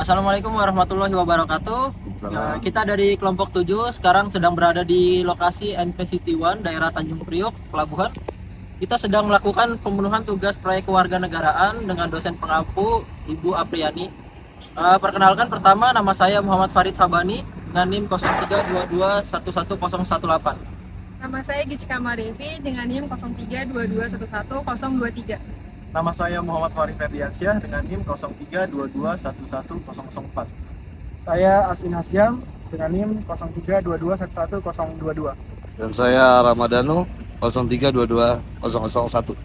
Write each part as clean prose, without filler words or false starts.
Assalamualaikum warahmatullahi wabarakatuh. Kita dari kelompok 7 sekarang sedang berada di lokasi NPCT 1 daerah Tanjung Priok, Pelabuhan. Kita sedang melakukan pembunuhan tugas proyek kewarganegaraan dengan dosen pengampu Ibu Apriani. Perkenalkan, pertama, nama saya Muhammad Farid Sabani dengan NIM 0322111018. Nama saya Gichika Madevi dengan NIM 0322111023. Nama saya Muhammad Farid Ferdiansyah dengan NIM 0322111004. Saya Aswin Hasjam dengan NIM 0322111022. Dan saya Ramadhanu 03220001.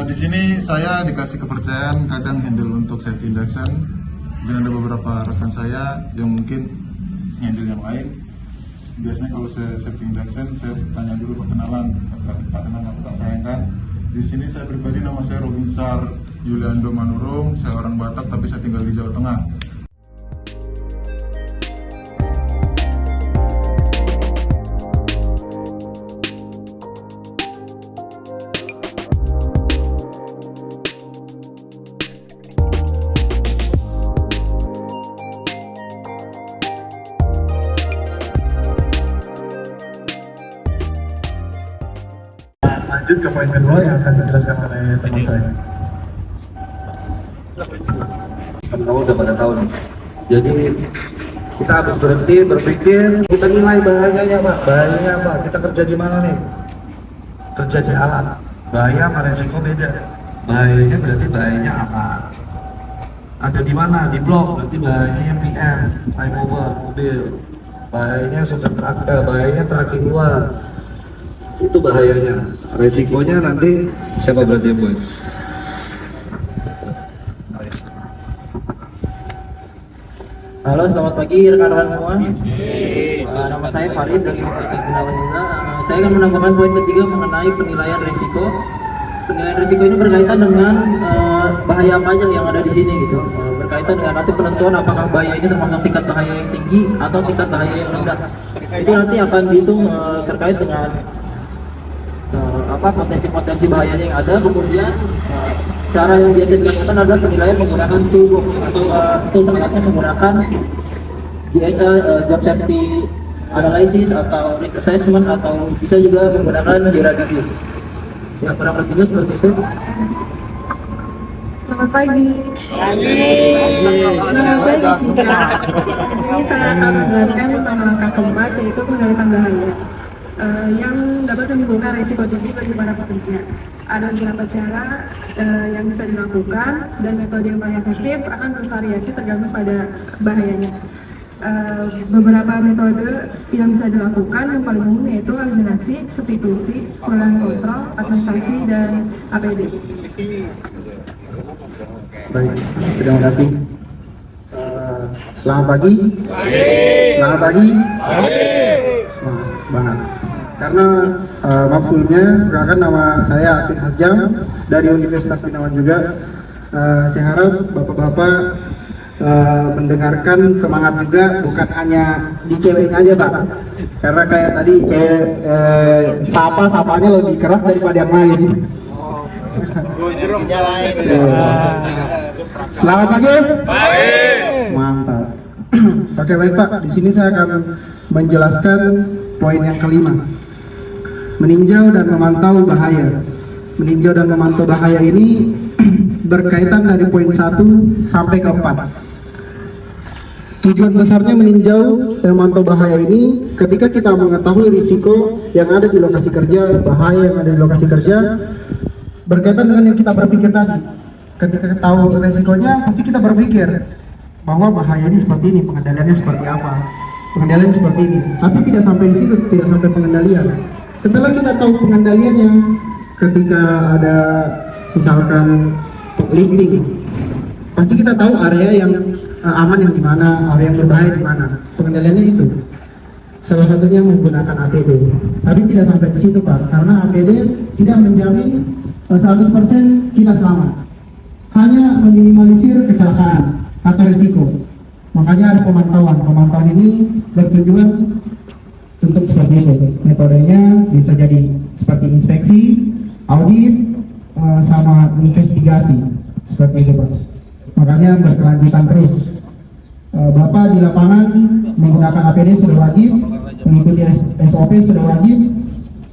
Di sini saya dikasih kepercayaan kadang handle untuk safety induction, dan ada beberapa rekan saya yang mungkin handle yang lain. Biasanya kalau saya safety induction, saya tanya dulu perkenalan, Pak kenal nggak sayangkan. Di sini saya pribadi, nama saya Robinsar Yuliando Manurung, saya orang Batak tapi saya tinggal di Jawa Tengah. Lanjut ke poin kedua yang akan dijelaskan oleh teman saya. Kamu udah pada tahu nih. Jadi kita habis berhenti berpikir, kita nilai bahayanya Pak. Bahayanya apa? Kita kerja di mana nih? Kerja di alat. Bahaya sama resiko beda. Bahayanya berarti bahayanya alat. Ada di mana? Di blok, berarti bahayanya PM, time over, mobil. Bahayanya super truk, bahayanya tracking luar. Itu bahayanya. Resikonya nanti siapa berarti boy? Halo, selamat pagi rekan-rekan semua. Nama saya Farid dari Universitas Gunawan juga. Saya akan menambahkan poin ketiga mengenai penilaian risiko. Penilaian risiko ini berkaitan dengan bahaya apa aja yang ada di sini gitu. Berkaitan dengan nanti penentuan apakah bahaya ini termasuk tingkat bahaya yang tinggi atau tingkat bahaya yang rendah. Itu nanti akan dihitung terkait dengan potensi-potensi bahayanya yang ada. Kemudian cara yang biasa dilakukan adalah penilaian menggunakan toolbox atau tools menggunakan JSA, Job Safety Analysis atau Risk Assessment, atau bisa juga menggunakan JRADC. Ya, kurang lebihnya seperti itu. Selamat pagi. Nama saya Gichika. Di sini saya akan menjelaskan tentang langkah keempat, yaitu pengendalian bahaya yang dapat menimbulkan risiko tinggi bagi para pekerja. Ada beberapa cara yang bisa dilakukan, dan metode yang paling efektif akan bervariasi tergantung pada bahayanya. Beberapa metode yang bisa dilakukan yang paling umum yaitu eliminasi, substitusi, pengurangan kontrol, administrasi, dan APD. Baik, terima kasih. Selamat pagi. Selamat pagi. Semangat banget. Karena maksudnya, perkenalkan nama saya Aswin Hasjam dari Universitas Gunawan juga. Saya harap bapak-bapak mendengarkan semangat juga, bukan hanya di ceweknya aja Pak. Karena kayak tadi sapanya lebih keras daripada yang lain. Selamat pagi. Mantap. Oke, baik Pak. Di sini saya akan menjelaskan poin yang kelima. Meninjau dan memantau bahaya. Meninjau dan memantau bahaya ini berkaitan dari poin 1 sampai ke 4. Tujuan besarnya meninjau dan memantau bahaya ini ketika kita mengetahui risiko yang ada di lokasi kerja, bahaya yang ada di lokasi kerja, berkaitan dengan yang kita berpikir tadi. Ketika tahu risikonya, pasti kita berpikir bahwa bahaya ini seperti ini, pengendaliannya seperti apa, pengendalian seperti ini. Tapi tidak sampai di situ, tidak sampai pengendalian. Setelah kita tahu pengendaliannya, ketika ada misalkan lifting, pasti kita tahu area yang aman yang di mana, area yang berbahaya di mana. Pengendaliannya itu salah satunya menggunakan APD. Tapi tidak sampai di situ Pak, karena APD tidak menjamin 100% kita selamat, hanya meminimalisir kecelakaan atau risiko. Makanya ada pemantauan. Pemantauan ini bertujuan untuk seperti itu. Metodenya bisa jadi seperti inspeksi, audit, sama investigasi, seperti itu Pak. makanya berkelanjutan terus. Bapak di lapangan menggunakan APD sudah wajib, mengikuti SOP sudah wajib,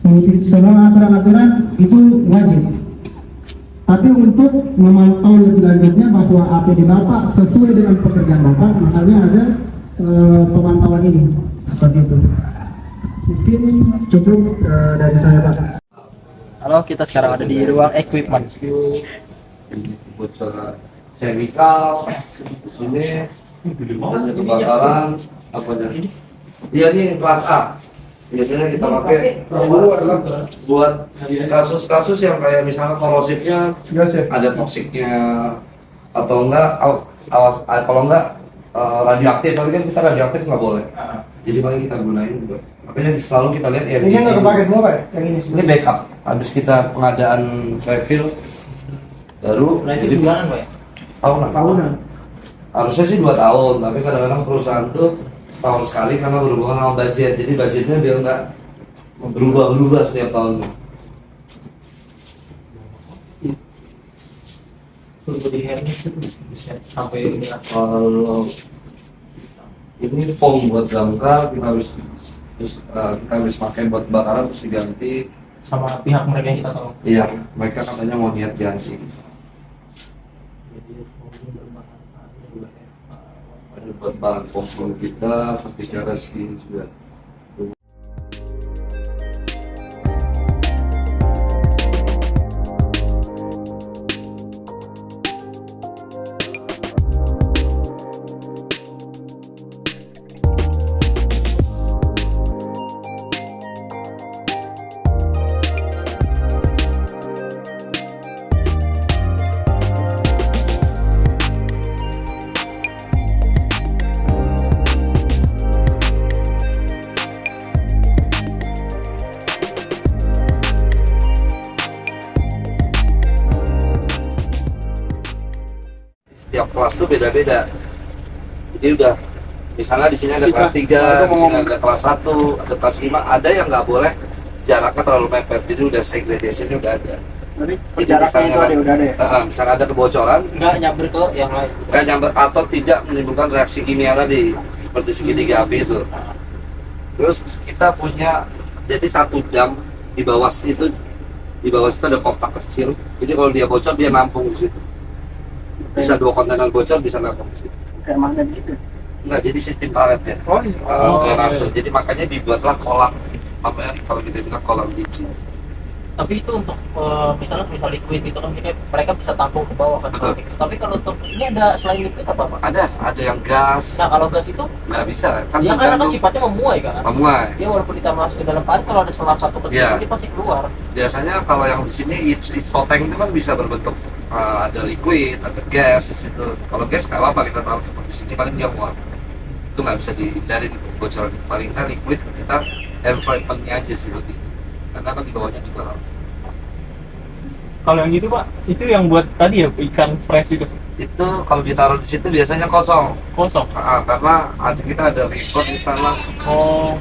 mengikuti semua aturan-aturan itu wajib. Tapi untuk memantau lebih lanjutnya bahwa APD Bapak sesuai dengan pekerjaan Bapak, makanya ada pemantauan ini seperti itu. Mungkin cukup dari saya, Pak. Halo, kita sekarang ada di ruang equipment. Bocor chemical di sini ada kebakaran apa aja. Iya nih kelas A. Biasanya kita pakai buat kasus-kasus yang kayak misalnya korosifnya ada toksiknya atau enggak awas kalau enggak radioaktif, tapi kan kita radioaktif nggak boleh. Jadi paling kita gunain juga. Makanya selalu kita lihat ya. Ini nggak kepake semua, Pak? Yang ini? Ini backup. Habis kita pengadaan refill baru. Jadi bulanan, Pak? Tahunan. Harusnya sih 2 tahun, tapi kadang-kadang perusahaan tuh setahun sekali karena berhubungan sama budget. Jadi budgetnya biar nggak berubah-ubah setiap tahunnya. Turbo di hand itu bisa sampai Kalau ini foam buat damkar kita habis pakai buat bakaran terus diganti. sama pihak mereka yang kita tolong. Iya, mereka katanya mau niat ganti. Ada buat bahan foam kita, secara skin juga. Setiap kelas tuh beda-beda. Jadi udah misalnya di sini ada kelas 3, di sini ada kelas 1, ada kelas 5, ada yang nggak boleh jaraknya terlalu mepet. Jadi udah segregasinya udah ada. Jadi misalnya ada kebocoran, Nggak nyamber ke yang lain. nggak nyamber atau tidak menimbulkan reaksi kimia tadi seperti segitiga api itu. Terus kita punya jadi satu dam di bawah itu ada kotak kecil. Jadi kalau dia bocor dia nampung di situ. Bisa 2 kontainer bocor bisa nampung di situ. Kayak magnet gitu. Enggak, jadi sistem karet ya. Oh, Drainase. Jadi makanya dibuatlah kolam, apa ya kalau kita bilang kolam biji. Tapi itu untuk misal liquid itu kan mereka bisa tampung ke bawah kan. Betul. Tapi kalau untuk ini ada selain liquid apa, Pak? Ada yang gas. Nah, kalau gas itu Nggak bisa kan ya kan tergantung sifatnya memuai kan. memuai. Dia walaupun kita masuk ke dalam parit, kalau ada selar satu kecil Iya. dia pasti keluar. Biasanya kalau yang di sini isoteng itu kan bisa berbentuk ada liquid, ada gas di situ. Kalau gas nggak apa-apa kita taruh di sini paling dia muat. Itu nggak bisa dihindari bocoran. Paling kan liquid kita environment-nya aja seperti itu. Karena kan di bawahnya juga laut. Kalau yang gitu Pak, itu yang buat tadi ya ikan fresh itu Itu kalau ditaruh di situ biasanya kosong. kosong. Karena kita ada record di sana. Oh,